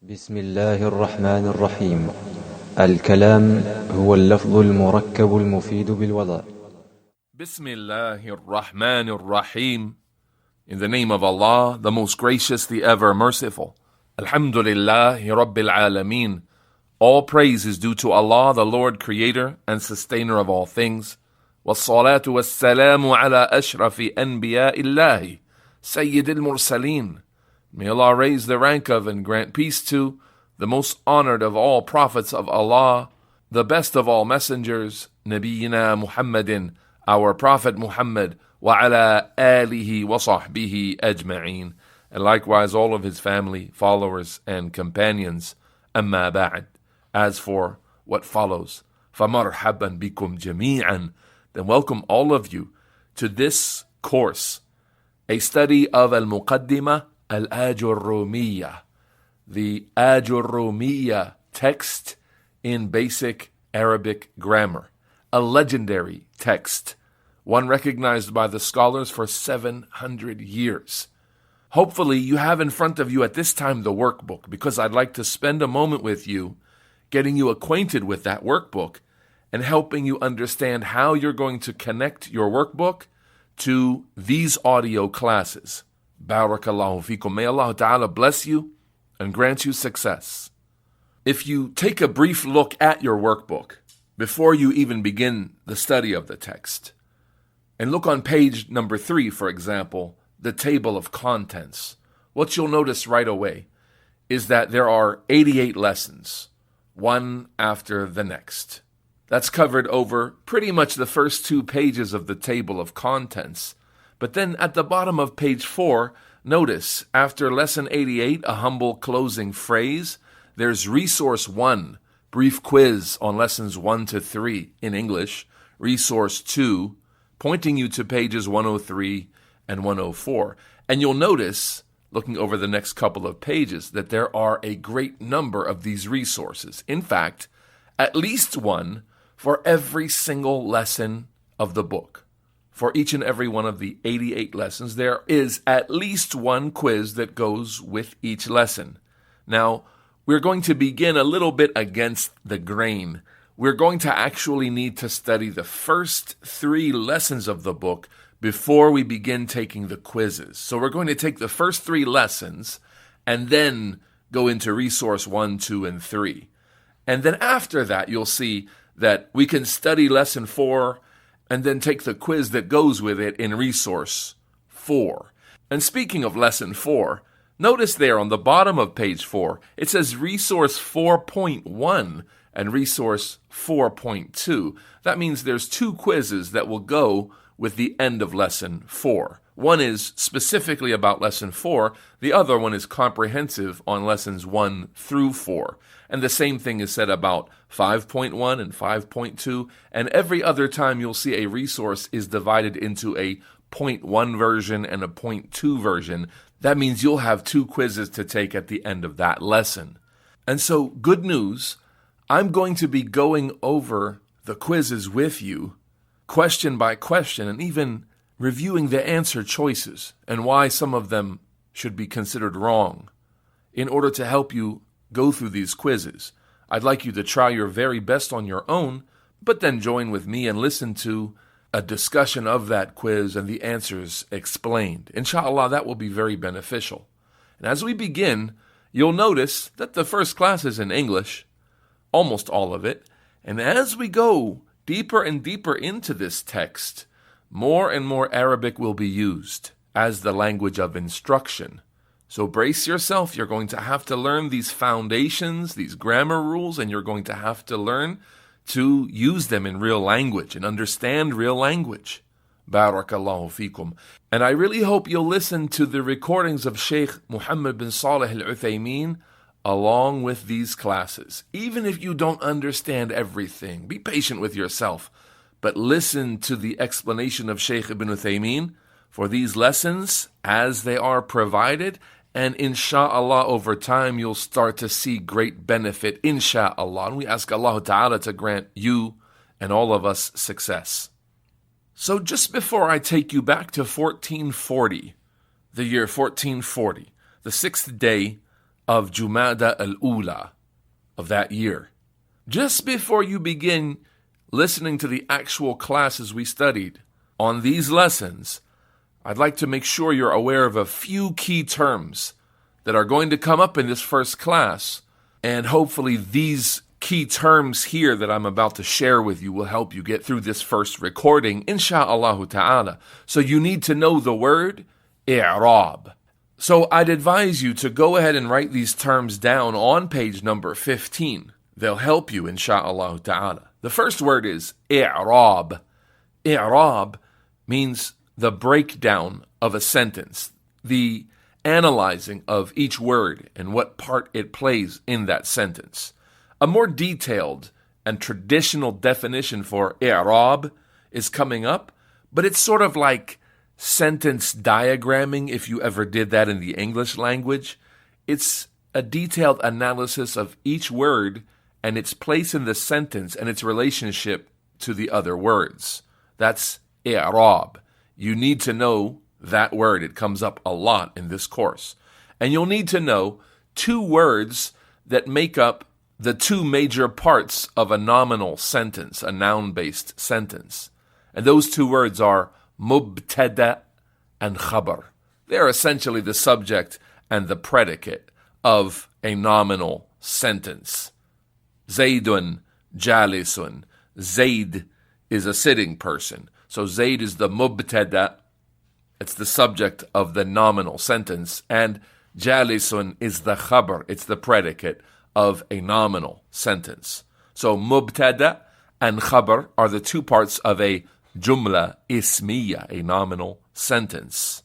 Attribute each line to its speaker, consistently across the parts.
Speaker 1: بسم الله الرحمن الرحيم. الكلام هو اللفظ المركب المفيد بالوضع.
Speaker 2: Bismillahir Rahmanir Rahim. In the name of Allah, the most gracious, the ever merciful. Alhamdulillahi Rabbil Alameen. All praise is due to Allah, the Lord, creator and sustainer of all things. Wassalatu wassalamu ala ashrafi anbiya'illahi, Sayyidil Mursaleen. May Allah raise the rank of and grant peace to the most honored of all prophets of Allah, the best of all messengers, Nabiyyina Muhammadin, our Prophet Muhammad, wa ala alihi wa sahbihi ajma'een, and likewise all of his family, followers, and companions. Amma ba'd. As for what follows, فَمَرْحَبًا بِكُمْ جَمِيعًا, then welcome all of you to this course, a study of al-Muqaddimah al-Aajurroomiyyah, the Aajurroomiyyah text in basic Arabic grammar, a legendary text, one recognized by the scholars for 700 years. Hopefully you have in front of you at this time the workbook, because I'd like to spend a moment with you getting you acquainted with that workbook and helping you understand how you're going to connect your workbook to these audio classes. Barakallahu feekum. May Allah Ta'ala bless you and grant you success. If you take a brief look at your workbook before you even begin the study of the text, and look on page number 3, for example, the table of contents, what you'll notice right away is that there are 88 lessons, one after the next. That's covered over pretty much the first 2 pages of the table of contents. But then at the bottom of page 4, notice, after lesson 88, a humble closing phrase, there's resource 1, brief quiz on lessons 1 to 3 in English, resource 2, pointing you to pages 103 and 104. And you'll notice, looking over the next couple of pages, that there are a great number of these resources. In fact, at least one for every single lesson of the book. For each and every one of the 88 lessons, there is at least one quiz that goes with each lesson. Now, we're going to begin a little bit against the grain. We're going to actually need to study the first 3 lessons of the book before we begin taking the quizzes. So we're going to take the first 3 lessons and then go into resource 1, 2, and 3. And then after that, you'll see that we can study lesson 4 and then take the quiz that goes with it in resource 4. And speaking of lesson 4, notice there on the bottom of page 4, it says resource 4.1 and resource 4.2. That means there's 2 quizzes that will go with the end of lesson 4. One is specifically about lesson 4. The other one is comprehensive on lessons 1 through 4. And the same thing is said about 5.1 and 5.2. And every other time you'll see a resource is divided into a 0.1 version and a 0.2 version. That means you'll have 2 quizzes to take at the end of that lesson. And so, good news, I'm going to be going over the quizzes with you, question by question, and even reviewing the answer choices and why some of them should be considered wrong. In order to help you go through these quizzes, I'd like you to try your very best on your own, but then join with me and listen to a discussion of that quiz and the answers explained. Inshallah, that will be very beneficial. And as we begin, you'll notice that the first class is in English, almost all of it. And as we go deeper and deeper into this text, more and more Arabic will be used as the language of instruction. So brace yourself. You're going to have to learn these foundations, these grammar rules, and you're going to have to learn to use them in real language and understand real language. Barakallahu feekum. And I really hope you'll listen to the recordings of Sheikh Muhammad bin Salih al-Uthaymeen along with these classes. Even if you don't understand everything, be patient with yourself, but listen to the explanation of Sheikh Ibn Uthaymeen for these lessons as they are provided, and insha'Allah over time you'll start to see great benefit, insha'Allah. And we ask Allah Ta'ala to grant you and all of us success. So just before I take you back to 1440, the year 1440, the 6th day of Jumada al-Ula of that year. Just before you begin listening to the actual classes we studied on these lessons, I'd like to make sure you're aware of a few key terms that are going to come up in this first class, and hopefully these key terms here that I'm about to share with you will help you get through this first recording, insha'Allah ta'ala. So you need to know the word i'rab. So I'd advise you to go ahead and write these terms down on page number 15. They'll help you, insha'Allah ta'ala. The first word is i'rab. I'rab means the breakdown of a sentence, the analyzing of each word and what part it plays in that sentence. A more detailed and traditional definition for i'rab is coming up, but it's sort of like sentence diagramming, if you ever did that in the English language. It's a detailed analysis of each word and its place in the sentence and its relationship to the other words. That's i'rab. You need to know that word. It comes up a lot in this course. And you'll need to know two words that make up the two major parts of a nominal sentence, a noun-based sentence. And those two words are mubtada and khabar. They're essentially the subject and the predicate of a nominal sentence. Zaydun jalisun. Zayd is a sitting person. So Zayd is the mubtada. It's the subject of the nominal sentence. And jalisun is the khabar. It's the predicate of a nominal sentence. So mubtada and khabar are the two parts of a jumla ismiya, a nominal sentence.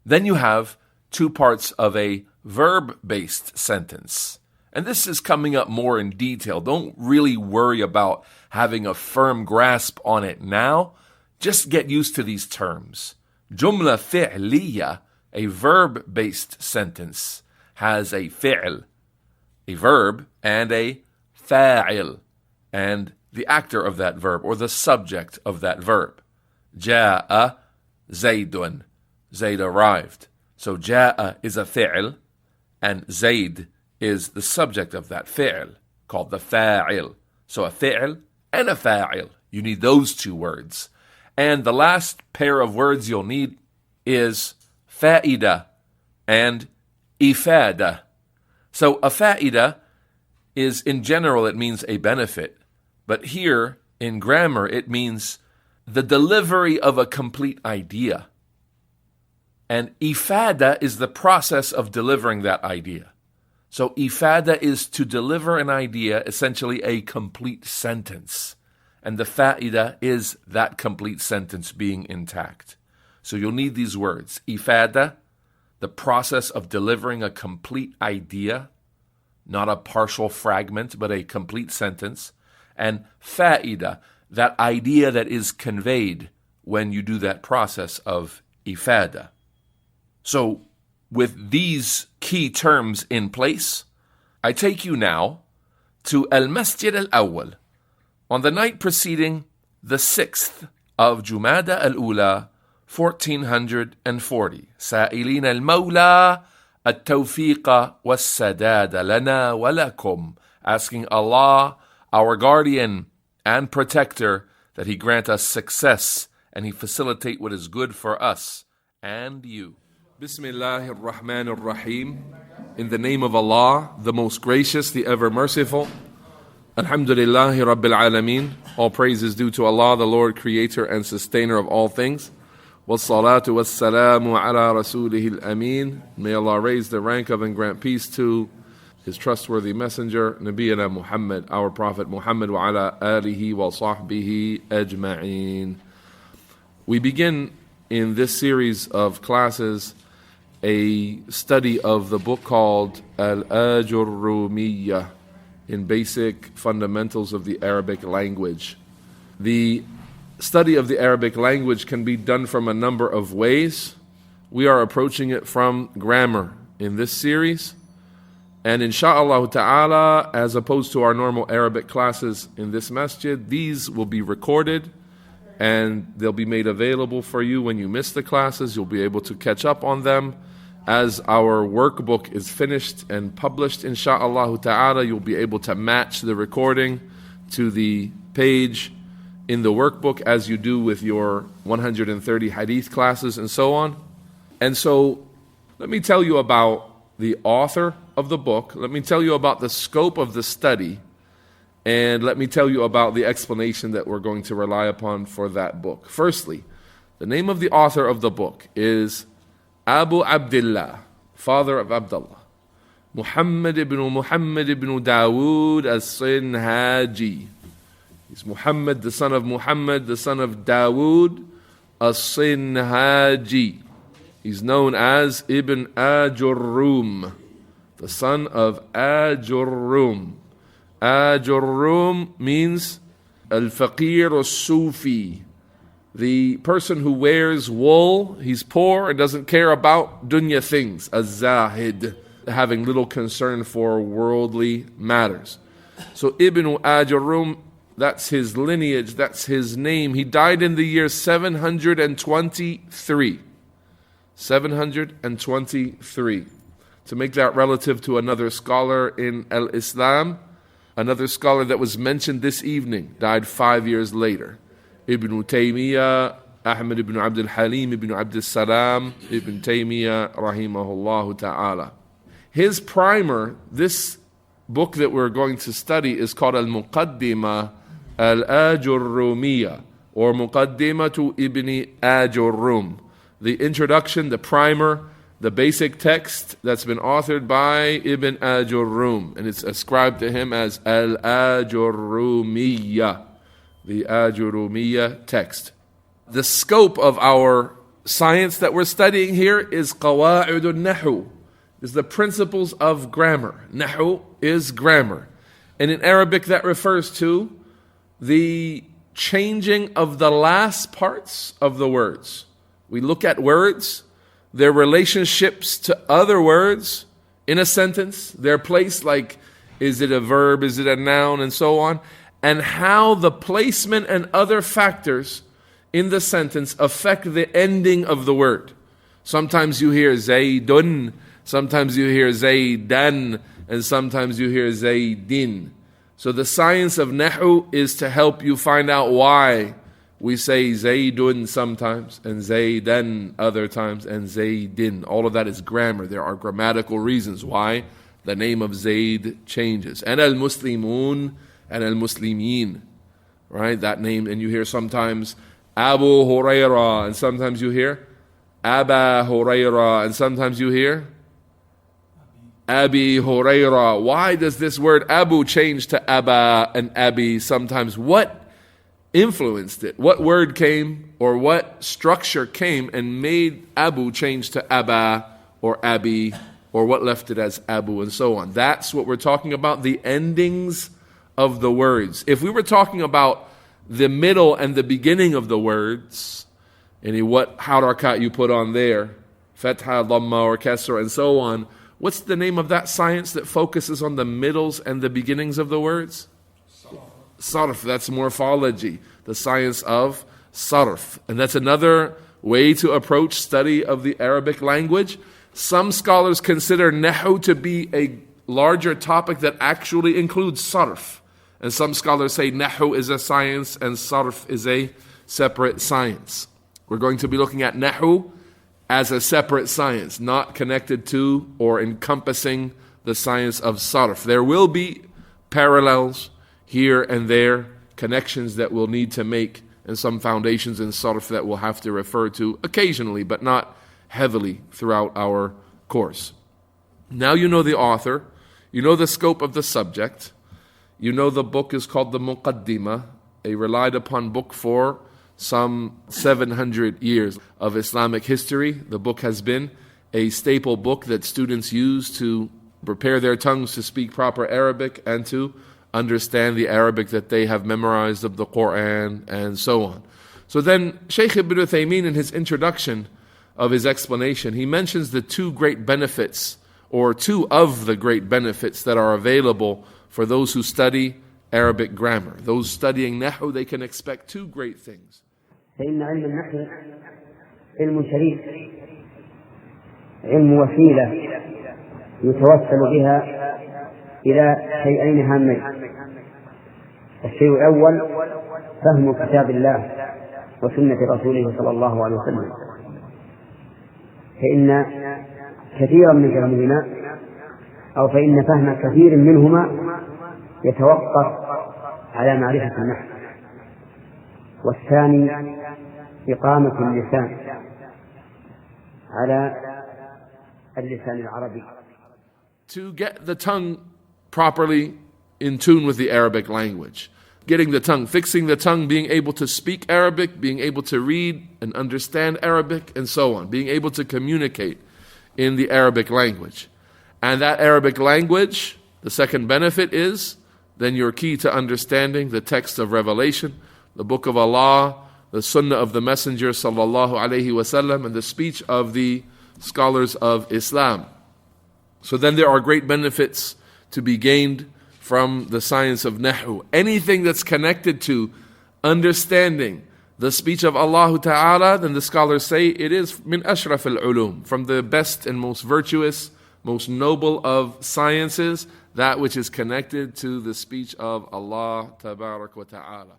Speaker 2: Then you have two parts of a verb-based sentence. And this is coming up more in detail. Don't really worry about having a firm grasp on it now. Just get used to these terms. Jumla fi'liya, a verb-based sentence, has a fi'l, a verb, and a fa'il, and the actor of that verb, or the subject of that verb. Ja'a Zaydun. Zayd arrived. So ja'a is a fi'l, and Zayd is the subject of that fi'l, called the fa'il. So a fi'l and a fa'il. You need those two words. And the last pair of words you'll need is fa'ida and ifada. So a fa'ida is, in general, it means a benefit. But here, in grammar, it means the delivery of a complete idea. And ifada is the process of delivering that idea. So ifada is to deliver an idea, essentially a complete sentence. And the fa'ida is that complete sentence being intact. So you'll need these words. Ifada, the process of delivering a complete idea, not a partial fragment, but a complete sentence. And fa'ida, that idea that is conveyed when you do that process of ifada. So, with these key terms in place, I take you now to al-Masjid al-Awwal on the night preceding the 6th of Jumada al-Ula, 1440. سائلين المولى التوفيق والسداد لنا ولكم, asking Allah, our guardian and protector, that He grant us success and He facilitate what is good for us and you. Bismillahir Rahmanir Rahim. In the name of Allah, the most gracious, the ever merciful. Alhamdulillahi Rabbil Alameen. All praise is due to Allah, the Lord, creator and sustainer of all things. Wassalatu wassalamu ala rasulihil ameen. May Allah raise the rank of and grant peace to His trustworthy messenger, Nabiyyina Muhammad, our Prophet Muhammad, wa ala alihi wa sahbihi ajma'een. We begin in this series of classes a study of the book called Al-Aajurroomiyyah, in basic fundamentals of the Arabic language. The study of the Arabic language can be done from a number of ways. We are approaching it from grammar in this series. And insha'Allah ta'ala, as opposed to our normal Arabic classes in this masjid, these will be recorded and they'll be made available for you when you miss the classes. You'll be able to catch up on them As our workbook is finished and published, insha'Allah ta'ala, you'll be able to match the recording to the page in the workbook as you do with your 130 hadith classes and so on. And so, let me tell you about the author of the book, let me tell you about the scope of the study, and let me tell you about the explanation that we're going to rely upon for that book. Firstly, the name of the author of the book is Abu Abdullah, father of Abdullah, Muhammad ibn Dawood as-Sinhaji. He's Muhammad, the son of Muhammad, the son of Dawood as-Sinhaji. He's known as Ibn Ajurroom, the son of Ajurroom. Ajurroom means al-Faqir al-Sufi, the person who wears wool. He's poor and doesn't care about dunya things, az-Zahid, having little concern for worldly matters. So Ibn Ajurroom, that's his lineage, that's his name. He died in the year 723. 723. To make that relative to another scholar in al-Islam, another scholar that was mentioned this evening, died 5 years later. Ibn Taymiyyah, Ahmad ibn Abdul Halim ibn Abdul Salam, Ibn Taymiyyah, rahimahullah ta'ala. His primer, this book that we're going to study, is called al-Muqaddimah al-Aajurroomiyyah, or Muqaddimah Ibn Ajurroom. The introduction, the primer, the basic text that's been authored by Ibn Ajurroom, and it's ascribed to him as al-Aajurroomiyyah, the Aajurroomiyyah text. The scope of our science that we're studying here is Qawa'id al-Nahu, is the principles of grammar. Nahu is grammar. And in Arabic that refers to the changing of the last parts of the words. We look at words, their relationships to other words in a sentence, their place, like is it a verb, is it a noun, and so on, and how the placement and other factors in the sentence affect the ending of the word. Sometimes you hear Zaydun, sometimes you hear Zaydan, and sometimes you hear Zaydin. So the science of Nahu is to help you find out why we say Zaydun sometimes, and Zaydan other times, and Zaydin. All of that is grammar. There are grammatical reasons why the name of Zayd changes. And al-Muslimun and al-Muslimin, right? That name, and you hear sometimes Abu Hurairah, and sometimes you hear Aba Hurairah, and sometimes you hear Abi Hurairah. Why does this word Abu change to Aba and Abi sometimes? What influenced it? What word came or what structure came and made Abu change to Aba or Abi, or what left it as Abu, and so on? That's what we're talking about, the endings of the words. If we were talking about the middle and the beginning of the words, and what harakat you put on there, fatha, dhamma, or kasra, and so on, what's the name of that science that focuses on the middles and the beginnings of the words? Sarf, that's morphology, the science of sarf. And that's another way to approach study of the Arabic language. Some scholars consider Nahu to be a larger topic that actually includes sarf. And some scholars say Nahu is a science and sarf is a separate science. We're going to be looking at Nahu as a separate science, not connected to or encompassing the science of sarf. There will be parallels here and there, connections that we'll need to make, and some foundations in sarf that we'll have to refer to occasionally, but not heavily throughout our course. Now you know the author, you know the scope of the subject, you know the book is called the Muqaddimah, a relied upon book for some 700 years of Islamic history. The book has been a staple book that students use to prepare their tongues to speak proper Arabic and to understand the Arabic that they have memorized of the Quran and so on. So then Shaykh Ibn Uthaymeen, in his introduction of his explanation, he mentions the two great benefits, or two of the great benefits that are available for those who study Arabic grammar. Those studying Nahu, they can expect two great things.
Speaker 3: فإن علم النحو علم شريف علم وسيلة يتوصل بها إلى شيئين هامين. الشيء الأول فهم كتاب الله وسنة رسوله صلى الله عليه وسلم، فإن كثيرا من فهمهما أو فإن فهم كثير منهما يتوقف على معرفة النحو. والثاني إقامة اللسان على اللسان العربي.
Speaker 2: To get the tongue properly in tune with the Arabic language. Getting the tongue, fixing the tongue, being able to speak Arabic, being able to read and understand Arabic, and so on. Being able to communicate in the Arabic language. And that Arabic language, the second benefit is, then you're key to understanding the text of Revelation, the Book of Allah, the Sunnah of the Messenger sallallahu alaihi wasallam, and the speech of the scholars of Islam. So then there are great benefits to be gained from the science of Nahu. Anything that's connected to understanding the speech of Allah Ta'ala, then the scholars say it is min ashraf al-ulum, from the best and most virtuous, most noble of sciences, that which is connected to the speech of Allah Tabarak wa Ta'ala.